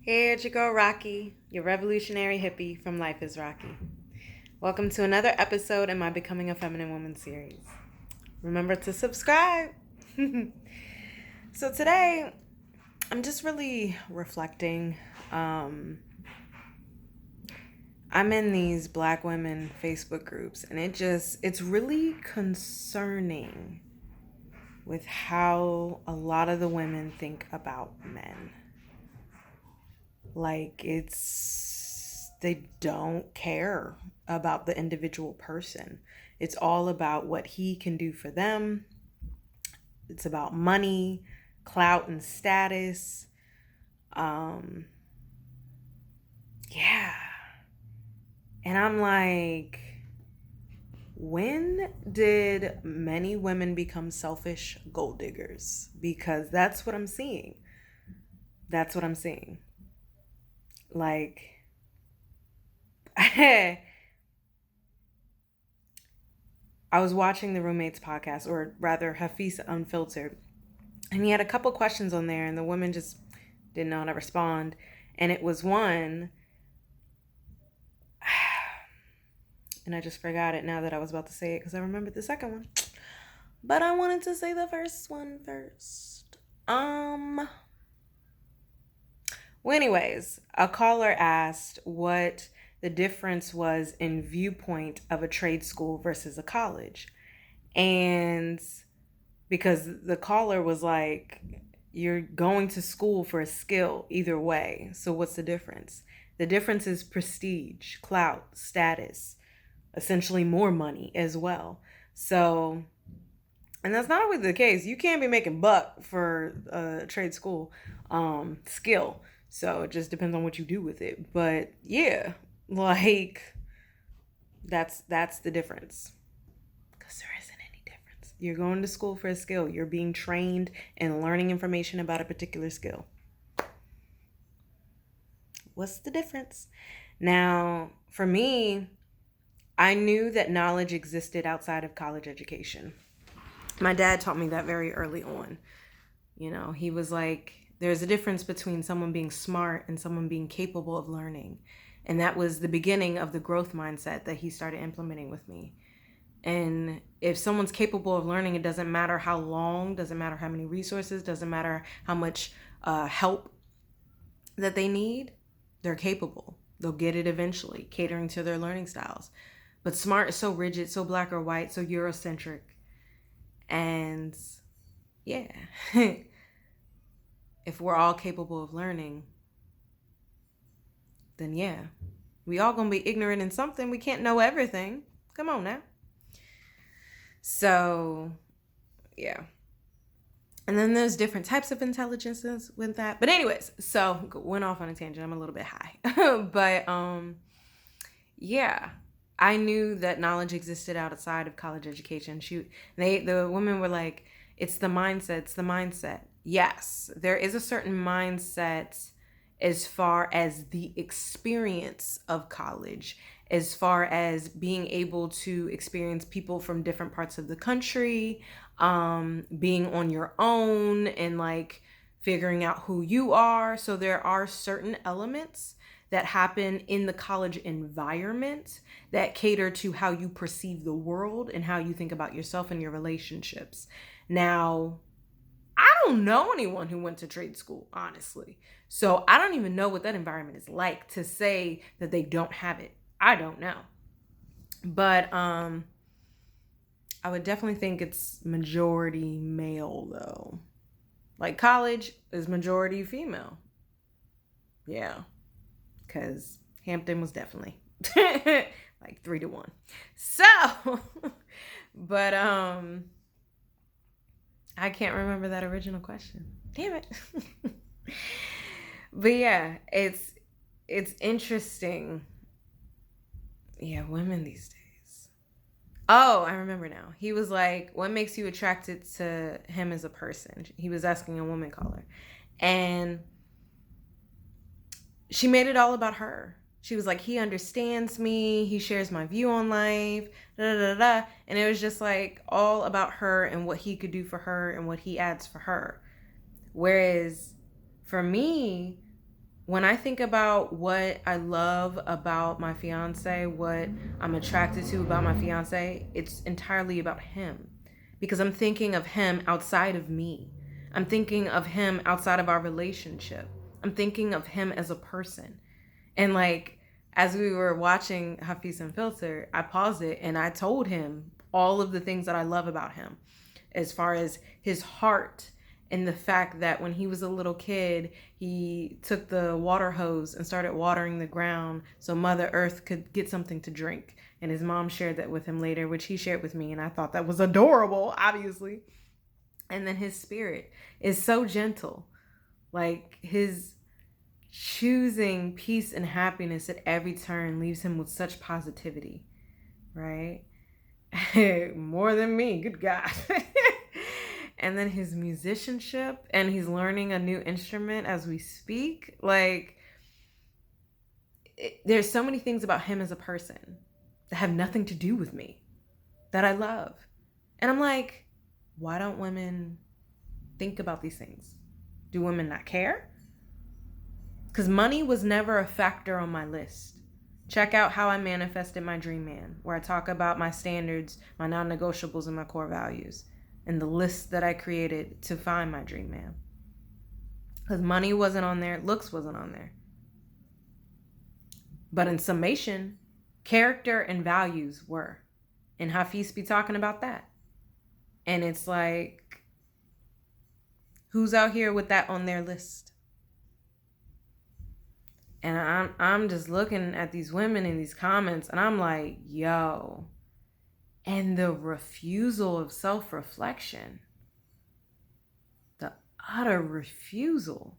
Hey, it's your girl Rocqi, your revolutionary hippie from LifeIsRocqi. Welcome to another episode in my Becoming a Feminine Woman series. Remember to subscribe. So today, I'm just really reflecting. I'm in these Black women Facebook groups, and it's really concerning with how a lot of the women think about men. Like, they don't care about the individual person. It's all about what he can do for them. It's about money, clout, and status. Yeah. And I'm like, when did many women become selfish gold diggers? Because that's what I'm seeing. Like, I was watching the Roommates podcast, or rather Hafiz Unfiltered, and he had a couple questions on there, and the women just didn't know how to respond. And it was one, and I just forgot it now that I was about to say it because I remembered the second one. But I wanted to say the first one first. Well, anyways, a caller asked what the difference was in viewpoint of a trade school versus a college. And because the caller was like, you're going to school for a skill either way. So what's the difference? The difference is prestige, clout, status, essentially more money as well. So, and that's not always the case. You can't be making buck for a trade school skill. So it just depends on what you do with it. But yeah, like that's the difference. Because there isn't any difference. You're going to school for a skill. You're being trained and learning information about a particular skill. What's the difference? Now, for me, I knew that knowledge existed outside of college education. My dad taught me that very early on. You know, he was like, there's a difference between someone being smart and someone being capable of learning. And that was the beginning of the growth mindset that he started implementing with me. And if someone's capable of learning, it doesn't matter how long, doesn't matter how many resources, doesn't matter how much help that they need, they're capable. They'll get it eventually, catering to their learning styles. But smart is so rigid, so black or white, so Eurocentric. And yeah. If we're all capable of learning, then yeah, we all gonna be ignorant in something. We can't know everything. Come on now. So, yeah. And then there's different types of intelligences with that. But anyways, so went off on a tangent. I'm a little bit high. But yeah. I knew that knowledge existed outside of college education. The women were like, it's the mindset. Yes, there is a certain mindset as far as the experience of college, as far as being able to experience people from different parts of the country, being on your own and like figuring out who you are. So there are certain elements that happen in the college environment that cater to how you perceive the world and how you think about yourself and your relationships. Now, I don't know anyone who went to trade school, honestly. So I don't even know what that environment is like to say that they don't have it. I don't know. But I would definitely think it's majority male, though. Like college is majority female. Yeah. Because Hampton was definitely like 3-1. So, but I can't remember that original question. Damn it. But yeah, it's interesting. Yeah, women these days. Oh, I remember now. He was like, what makes you attracted to him as a person? He was asking a woman caller. And she made it all about her. She was like, he understands me. He shares my view on life. Da, da, da, da. And it was just like all about her and what he could do for her and what he adds for her. Whereas for me, when I think about what I love about my fiance, what I'm attracted to about my fiance, it's entirely about him. Because I'm thinking of him outside of me. I'm thinking of him outside of our relationship. I'm thinking of him as a person. And like, as we were watching Hafiz Unfiltered, I paused it and I told him all of the things that I love about him, as far as his heart and the fact that when he was a little kid, he took the water hose and started watering the ground so Mother Earth could get something to drink. And his mom shared that with him later, which he shared with me. And I thought that was adorable, obviously. And then his spirit is so gentle. Like, his choosing peace and happiness at every turn leaves him with such positivity, right? More than me, good God. And then his musicianship, and he's learning a new instrument as we speak. Like, there's so many things about him as a person that have nothing to do with me that I love. And I'm like, why don't women think about these things? Do women not care? Because money was never a factor on my list. Check out How I Manifested My Dream Man, where I talk about my standards, my non-negotiables, and my core values, and the list that I created to find my dream man. Because money wasn't on there, looks wasn't on there. But in summation, character and values were. And Hafiz be talking about that. And it's like, who's out here with that on their list? And I'm just looking at these women in these comments, and I'm like, yo. And the refusal of self-reflection. The utter refusal.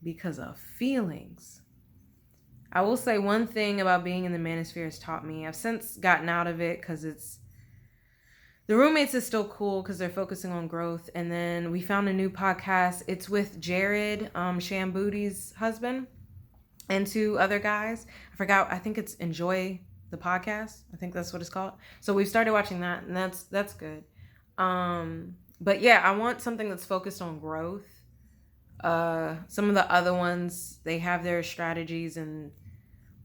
Because of feelings. I will say one thing about being in the manosphere has taught me. I've since gotten out of it because the roommates is still cool because they're focusing on growth. And then we found a new podcast. It's with Jared, Shambooty's husband, and two other guys. I forgot. I think it's Enjoy the Podcast. I think that's what it's called. So we've started watching that, and that's good. But yeah, I want something that's focused on growth. Some of the other ones, they have their strategies, and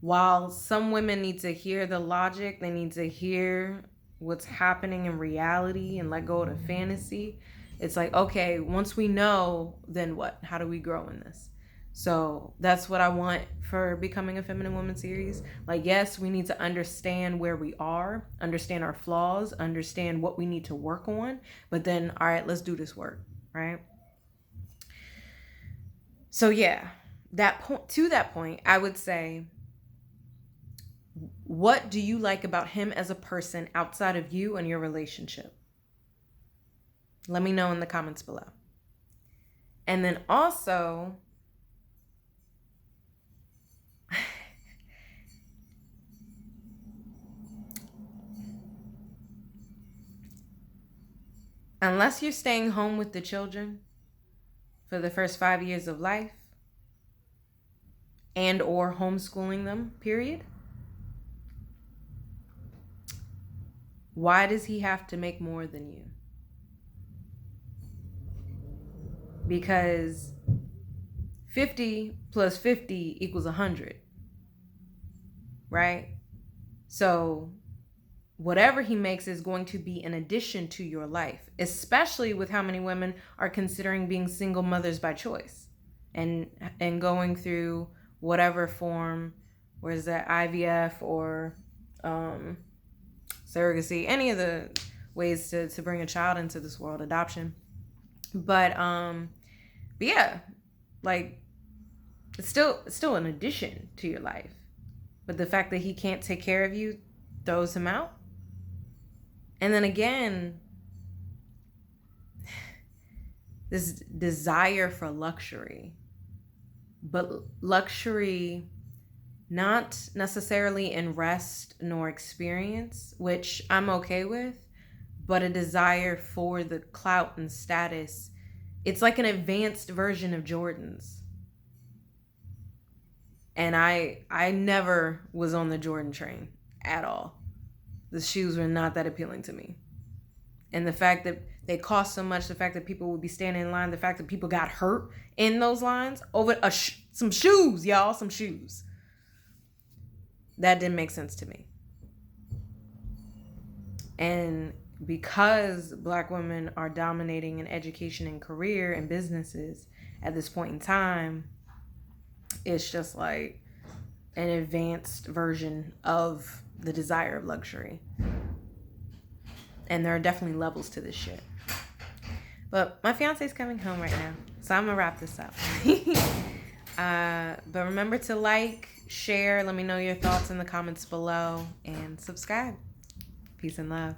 while some women need to hear the logic, they need to hear what's happening in reality and let go of the fantasy. It's like, okay, once we know, then what? How do we grow in this? So that's what I want for Becoming a Feminine Woman series. Like, yes, we need to understand where we are, understand our flaws, understand what we need to work on, but then, all right, let's do this work, right? So yeah, to that point, I would say, what do you like about him as a person outside of you and your relationship? Let me know in the comments below. And then also, unless you're staying home with the children for the first 5 years of life and or homeschooling them, period, why does he have to make more than you? Because 50 plus 50 equals 100, right? So whatever he makes is going to be an addition to your life, especially with how many women are considering being single mothers by choice and going through whatever form, where is that, IVF or surrogacy, any of the ways to bring a child into this world, adoption. But yeah, like, it's still an addition to your life. But the fact that he can't take care of you throws him out. And then again, this desire for luxury, but luxury not necessarily in rest nor experience, which I'm okay with, but a desire for the clout and status. It's like an advanced version of Jordans. And I never was on the Jordan train at all. The shoes were not that appealing to me. And the fact that they cost so much, the fact that people would be standing in line, the fact that people got hurt in those lines over some shoes, y'all, some shoes. That didn't make sense to me. And because Black women are dominating in education and career and businesses at this point in time, it's just like an advanced version of the desire of luxury. And there are definitely levels to this shit. But my fiance's coming home right now, so I'm gonna wrap this up. But remember to like, share, let me know your thoughts in the comments below, and subscribe. Peace and love.